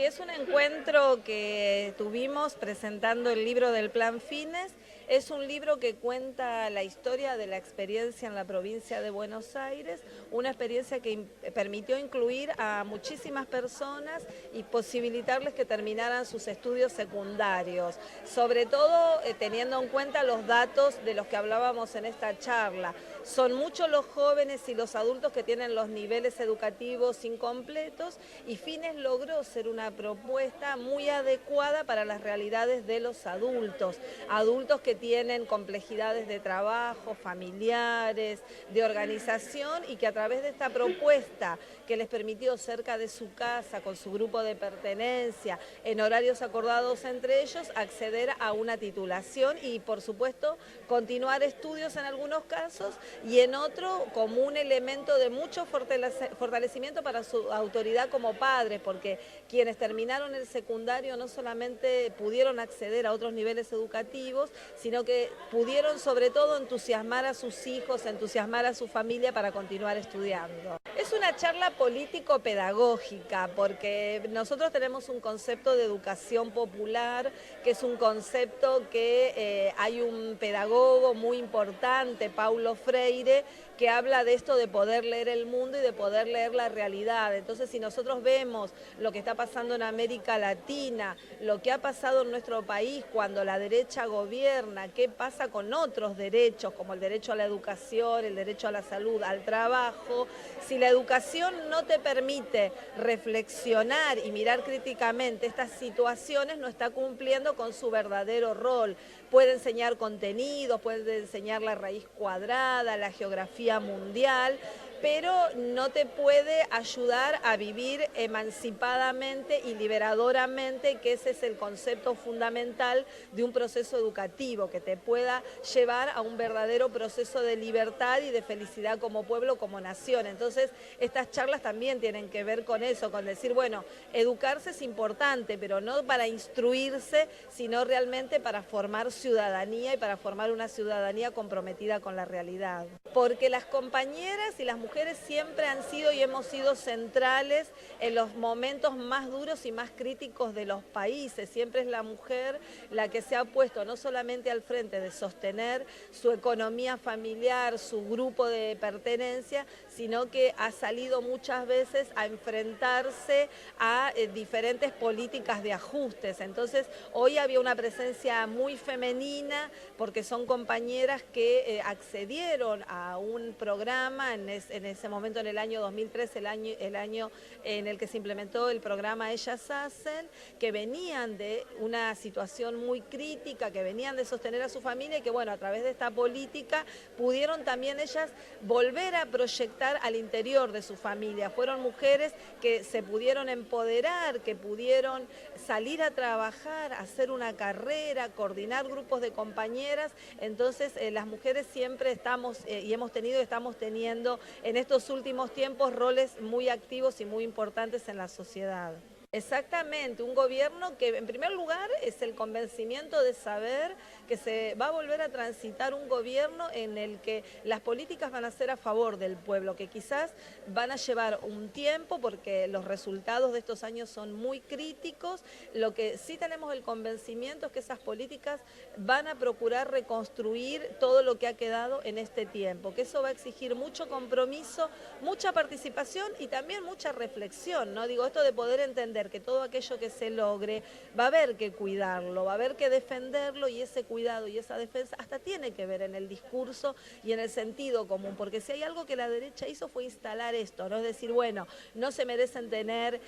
Sí, es un encuentro que tuvimos presentando el libro del Plan Fines. Es un libro que cuenta la historia de la experiencia en la provincia de Buenos Aires, una experiencia que permitió incluir a muchísimas personas y posibilitarles que terminaran sus estudios secundarios, sobre todo teniendo en cuenta los datos de los que hablábamos en esta charla. Son muchos los jóvenes y los adultos que tienen los niveles educativos incompletos y Fines logró ser una propuesta muy adecuada para las realidades de los adultos, adultos que tienen complejidades de trabajo, familiares, de organización y que a través de esta propuesta que les permitió cerca de su casa, con su grupo de pertenencia, en horarios acordados entre ellos, acceder a una titulación y por supuesto continuar estudios en algunos casos y en otro como un elemento de mucho fortalecimiento para su autoridad como padres, porque quienes terminaron el secundario no solamente pudieron acceder a otros niveles educativos, sino que pudieron sobre todo entusiasmar a sus hijos, entusiasmar a su familia para continuar estudiando. Es una charla político-pedagógica porque nosotros tenemos un concepto de educación popular, que es un concepto que hay un pedagogo muy importante, Paulo Freire, que habla de esto de poder leer el mundo y de poder leer la realidad. Entonces, si nosotros vemos lo que está pasando en América Latina, lo que ha pasado en nuestro país cuando la derecha gobierna, qué pasa con otros derechos, como el derecho a la educación, el derecho a la salud, al trabajo, si la educación no te permite reflexionar y mirar críticamente estas situaciones, no está cumpliendo con su verdadero rol. Puede enseñar contenidos, puede enseñar la raíz cuadrada, la geografía mundial, pero no te puede ayudar a vivir emancipadamente y liberadoramente, que ese es el concepto fundamental de un proceso educativo, que te pueda llevar a un verdadero proceso de libertad y de felicidad como pueblo, como nación. Entonces, estas charlas también tienen que ver con eso, con decir, bueno, educarse es importante, pero no para instruirse, sino realmente para formar ciudadanía y para formar una ciudadanía comprometida con la realidad. Porque las compañeras y las mujeres siempre han sido y hemos sido centrales en los momentos más duros y más críticos de los países. Siempre es la mujer la que se ha puesto no solamente al frente de sostener su economía familiar, su grupo de pertenencia, sino que ha salido muchas veces a enfrentarse a diferentes políticas de ajustes. Entonces, hoy había una presencia muy femenina porque son compañeras que accedieron a un programa en ese momento, en el año 2003, el año en el que se implementó el programa Ellas Hacen, que venían de una situación muy crítica, que venían de sostener a su familia y que, bueno, a través de esta política pudieron también ellas volver a proyectar al interior de su familia. Fueron mujeres que se pudieron empoderar, que pudieron salir a trabajar, hacer una carrera, coordinar grupos de compañeras. Entonces, las mujeres siempre estamos y hemos tenido y estamos teniendo en estos últimos tiempos roles muy activos y muy importantes en la sociedad. Exactamente, un gobierno que en primer lugar es el convencimiento de saber que se va a volver a transitar un gobierno en el que las políticas van a ser a favor del pueblo, que quizás van a llevar un tiempo porque los resultados de estos años son muy críticos. Lo que sí tenemos el convencimiento es que esas políticas van a procurar reconstruir todo lo que ha quedado en este tiempo, que eso va a exigir mucho compromiso, mucha participación y también mucha reflexión, ¿no? Digo, esto de poder entender que todo aquello que se logre va a haber que cuidarlo, va a haber que defenderlo y ese cuidado y esa defensa hasta tiene que ver en el discurso y en el sentido común, porque si hay algo que la derecha hizo fue instalar esto, ¿no? Es decir, bueno, no se merecen tener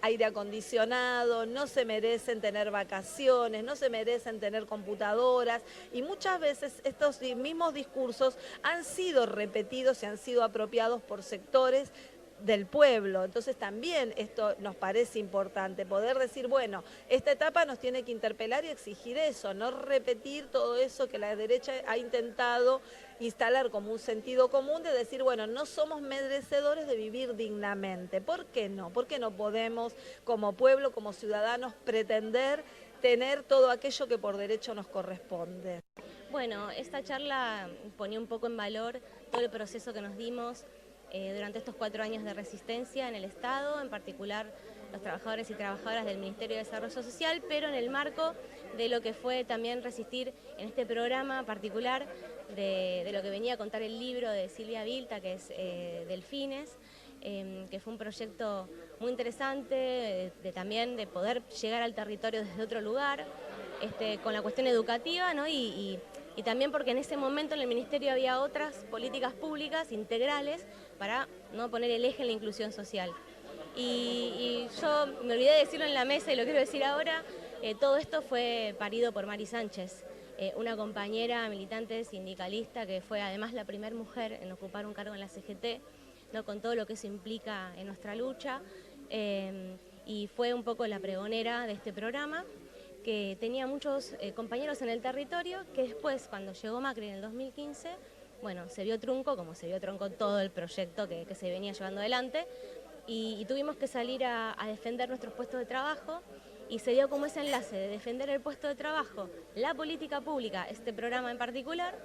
aire acondicionado, no se merecen tener vacaciones, no se merecen tener computadoras y muchas veces estos mismos discursos han sido repetidos y han sido apropiados por sectores del pueblo. Entonces también esto nos parece importante, poder decir, bueno, esta etapa nos tiene que interpelar y exigir eso, no repetir todo eso que la derecha ha intentado instalar como un sentido común de decir, bueno, no somos merecedores de vivir dignamente. ¿Por qué no? ¿Por qué no podemos como pueblo, como ciudadanos, pretender tener todo aquello que por derecho nos corresponde? Bueno, esta charla ponía un poco en valor todo el proceso que nos dimos durante estos 4 años de resistencia en el Estado, en particular los trabajadores y trabajadoras del Ministerio de Desarrollo Social, pero en el marco de lo que fue también resistir en este programa particular de lo que venía a contar el libro de Silvia Vilta, que es Delfines, que fue un proyecto muy interesante también de poder llegar al territorio desde otro lugar, con la cuestión educativa, ¿no? Y también porque en ese momento en el Ministerio había otras políticas públicas integrales para no poner el eje en la inclusión social. Y yo me olvidé de decirlo en la mesa y lo quiero decir ahora, todo esto fue parido por Mari Sánchez, una compañera militante sindicalista que fue además la primera mujer en ocupar un cargo en la CGT, ¿no? Con todo lo que eso implica en nuestra lucha, y fue un poco la pregonera de este programa, que tenía muchos compañeros en el territorio, que después, cuando llegó Macri en el 2015, bueno, se vio trunco, como se vio tronco todo el proyecto que se venía llevando adelante, y tuvimos que salir a defender nuestros puestos de trabajo, y se dio como ese enlace de defender el puesto de trabajo, la política pública, este programa en particular,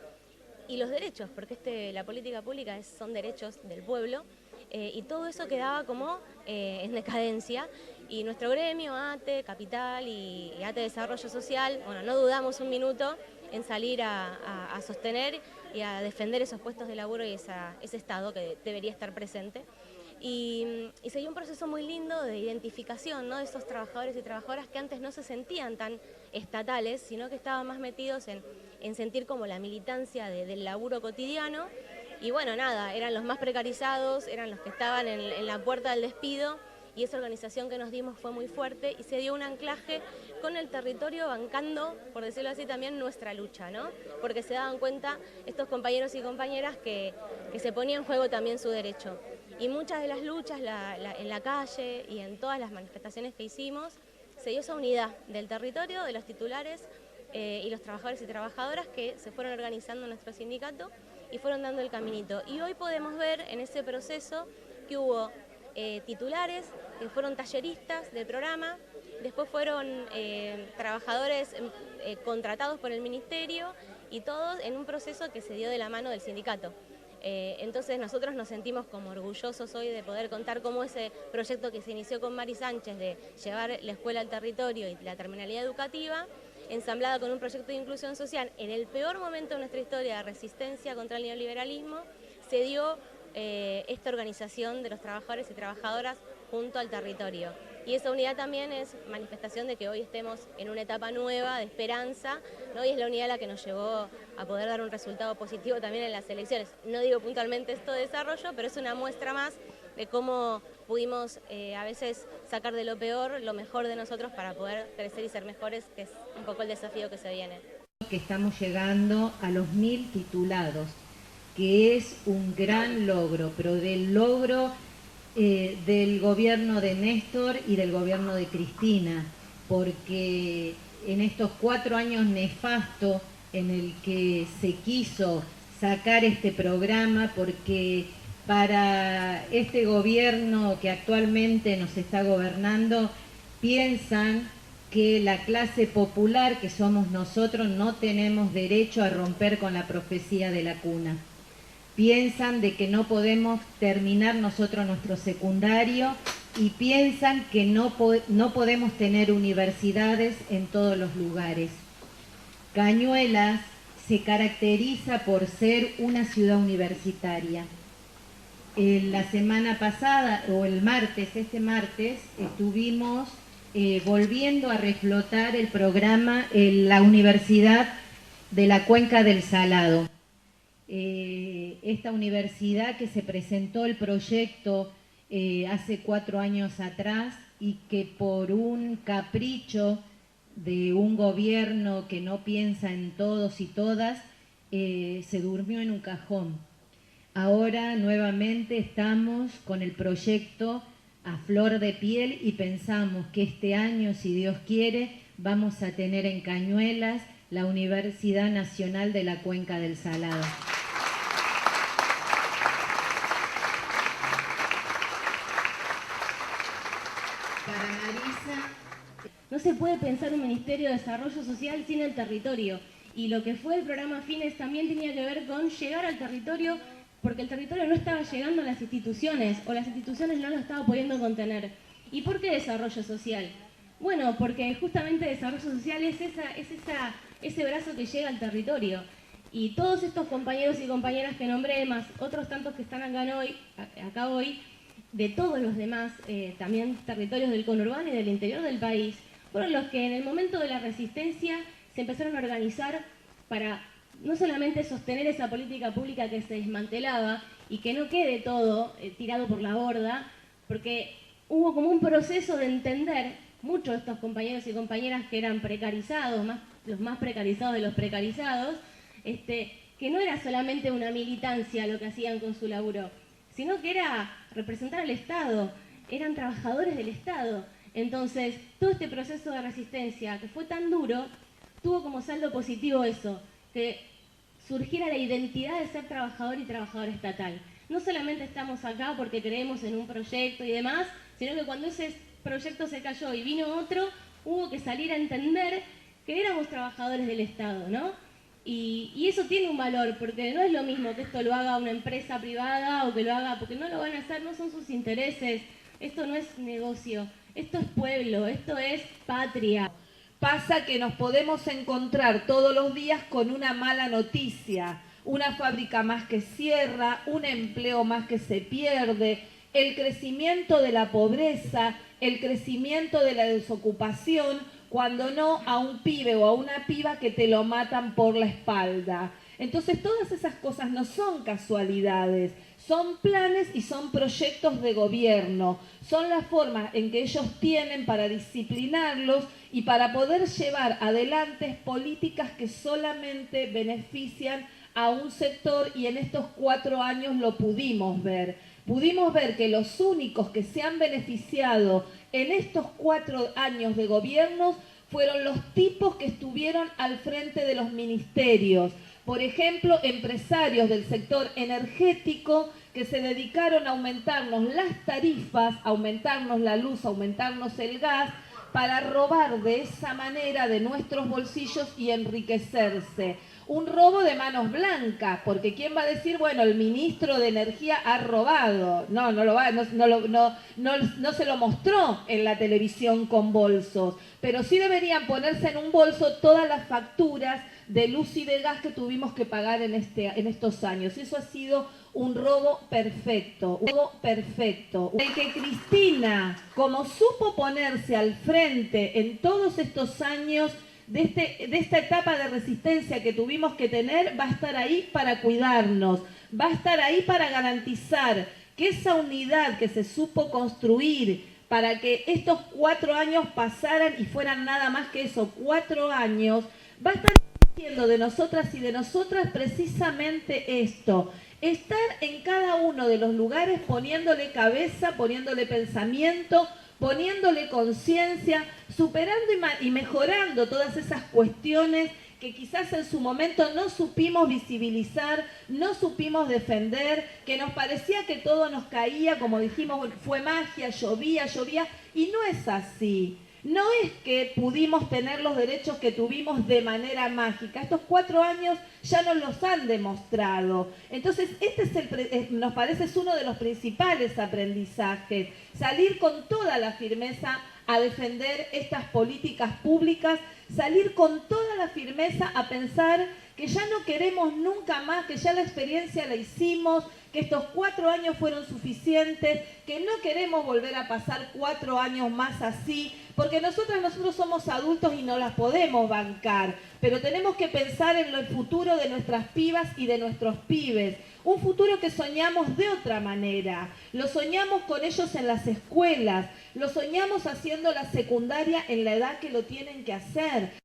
y los derechos, porque la política pública son derechos del pueblo, y todo eso quedaba como en decadencia, y nuestro gremio, ATE, Capital y ATE Desarrollo Social, bueno, no dudamos un minuto en salir a sostener y a defender esos puestos de laburo y ese Estado que debería estar presente. Y se dio un proceso muy lindo de identificación, ¿no? De esos trabajadores y trabajadoras que antes no se sentían tan estatales, sino que estaban más metidos en sentir como la militancia del laburo cotidiano. Y bueno, nada, eran los más precarizados, eran los que estaban en la puerta del despido, y esa organización que nos dimos fue muy fuerte y se dio un anclaje con el territorio bancando, por decirlo así, también nuestra lucha, ¿no? Porque se daban cuenta estos compañeros y compañeras que se ponía en juego también su derecho. Y muchas de las luchas en la calle y en todas las manifestaciones que hicimos, se dio esa unidad del territorio, de los titulares y los trabajadores y trabajadoras que se fueron organizando en nuestro sindicato y fueron dando el caminito. Y hoy podemos ver en ese proceso que hubo titulares que fueron talleristas del programa, después fueron trabajadores contratados por el ministerio, y todos en un proceso que se dio de la mano del sindicato. Entonces nosotros nos sentimos como orgullosos hoy de poder contar cómo ese proyecto que se inició con Mari Sánchez de llevar la escuela al territorio y la terminalidad educativa, ensamblada con un proyecto de inclusión social, en el peor momento de nuestra historia de resistencia contra el neoliberalismo, se dio esta organización de los trabajadores y trabajadoras junto al territorio. Y esa unidad también es manifestación de que hoy estemos en una etapa nueva de esperanza, ¿no? Y es la unidad la que nos llevó a poder dar un resultado positivo también en las elecciones. No digo puntualmente esto de desarrollo, pero es una muestra más de cómo pudimos a veces sacar de lo peor lo mejor de nosotros para poder crecer y ser mejores, que es un poco el desafío que se viene. Que estamos llegando a los 1000 titulados, que es un gran logro, pero del logro del gobierno de Néstor y del gobierno de Cristina, porque en estos 4 años nefastos en el que se quiso sacar este programa, porque para este gobierno que actualmente nos está gobernando, piensan que la clase popular, que somos nosotros, no tenemos derecho a romper con la profecía de la cuna. Piensan de que no podemos terminar nosotros nuestro secundario y piensan que no podemos tener universidades en todos los lugares. Cañuelas se caracteriza por ser una ciudad universitaria. La semana pasada, o este martes, estuvimos volviendo a reflotar el programa en la Universidad de la Cuenca del Salado. Esta universidad que se presentó el proyecto hace 4 años atrás y que por un capricho de un gobierno que no piensa en todos y todas, se durmió en un cajón. Ahora nuevamente estamos con el proyecto a flor de piel y pensamos que este año, si Dios quiere, vamos a tener en Cañuelas la Universidad Nacional de la Cuenca del Salado. Para Marisa, no se puede pensar un Ministerio de Desarrollo Social sin el territorio, y lo que fue el programa Fines también tenía que ver con llegar al territorio, porque el territorio no estaba llegando a las instituciones, o las instituciones no lo estaban pudiendo contener. ¿Y por qué desarrollo social? Bueno, porque justamente desarrollo social es ese brazo que llega al territorio. Y todos estos compañeros y compañeras que nombré, más otros tantos que están acá hoy, de todos los demás, también territorios del conurbano y del interior del país, fueron los que en el momento de la resistencia se empezaron a organizar para no solamente sostener esa política pública que se desmantelaba y que no quede todo tirado por la borda, porque hubo como un proceso de entender muchos de estos compañeros y compañeras que eran precarizados, los más precarizados de los precarizados, que no era solamente una militancia lo que hacían con su laburo, sino que era representar al Estado, eran trabajadores del Estado. Entonces, todo este proceso de resistencia, que fue tan duro, tuvo como saldo positivo eso, que surgiera la identidad de ser trabajador y trabajadora estatal. No solamente estamos acá porque creemos en un proyecto y demás, sino que cuando ese proyecto se cayó y vino otro, hubo que salir a entender que éramos trabajadores del Estado, ¿no? Y eso tiene un valor, porque no es lo mismo que esto lo haga una empresa privada o que lo haga, porque no lo van a hacer, no son sus intereses, esto no es negocio, esto es pueblo, esto es patria. Pasa que nos podemos encontrar todos los días con una mala noticia, una fábrica más que cierra, un empleo más que se pierde, el crecimiento de la pobreza, el crecimiento de la desocupación, cuando no a un pibe o a una piba que te lo matan por la espalda. Entonces todas esas cosas no son casualidades, son planes y son proyectos de gobierno, son la forma en que ellos tienen para disciplinarlos y para poder llevar adelante políticas que solamente benefician a un sector, y en estos 4 años lo pudimos ver. Pudimos ver que los únicos que se han beneficiado en estos 4 años de gobiernos fueron los tipos que estuvieron al frente de los ministerios. Por ejemplo, empresarios del sector energético que se dedicaron a aumentarnos las tarifas, aumentarnos la luz, aumentarnos el gas, para robar de esa manera de nuestros bolsillos y enriquecerse. Un robo de manos blancas, porque ¿quién va a decir, bueno, el ministro de Energía ha robado? No se lo mostró en la televisión con bolsos, pero sí deberían ponerse en un bolso todas las facturas de luz y de gas que tuvimos que pagar en estos años. Eso ha sido un robo perfecto, El que Cristina, como supo ponerse al frente en todos estos años de esta etapa de resistencia que tuvimos que tener, va a estar ahí para cuidarnos, va a estar ahí para garantizar que esa unidad que se supo construir para que estos 4 años pasaran y fueran nada más que eso, 4 años, va a estar haciendo de nosotras y de nosotras precisamente esto. Estar en cada uno de los lugares poniéndole cabeza, poniéndole pensamiento, poniéndole conciencia, superando y mejorando todas esas cuestiones que quizás en su momento no supimos visibilizar, no supimos defender, que nos parecía que todo nos caía, como dijimos, fue magia, llovía, y no es así. No es que pudimos tener los derechos que tuvimos de manera mágica. Estos 4 años ya nos los han demostrado. Entonces, nos parece es uno de los principales aprendizajes. Salir con toda la firmeza a defender estas políticas públicas, salir con toda la firmeza a pensar que ya no queremos nunca más, que ya la experiencia la hicimos, que estos 4 años fueron suficientes, que no queremos volver a pasar 4 años más así, porque nosotros somos adultos y no las podemos bancar, pero tenemos que pensar en el futuro de nuestras pibas y de nuestros pibes, un futuro que soñamos de otra manera, lo soñamos con ellos en las escuelas, lo soñamos haciendo la secundaria en la edad que lo tienen que hacer.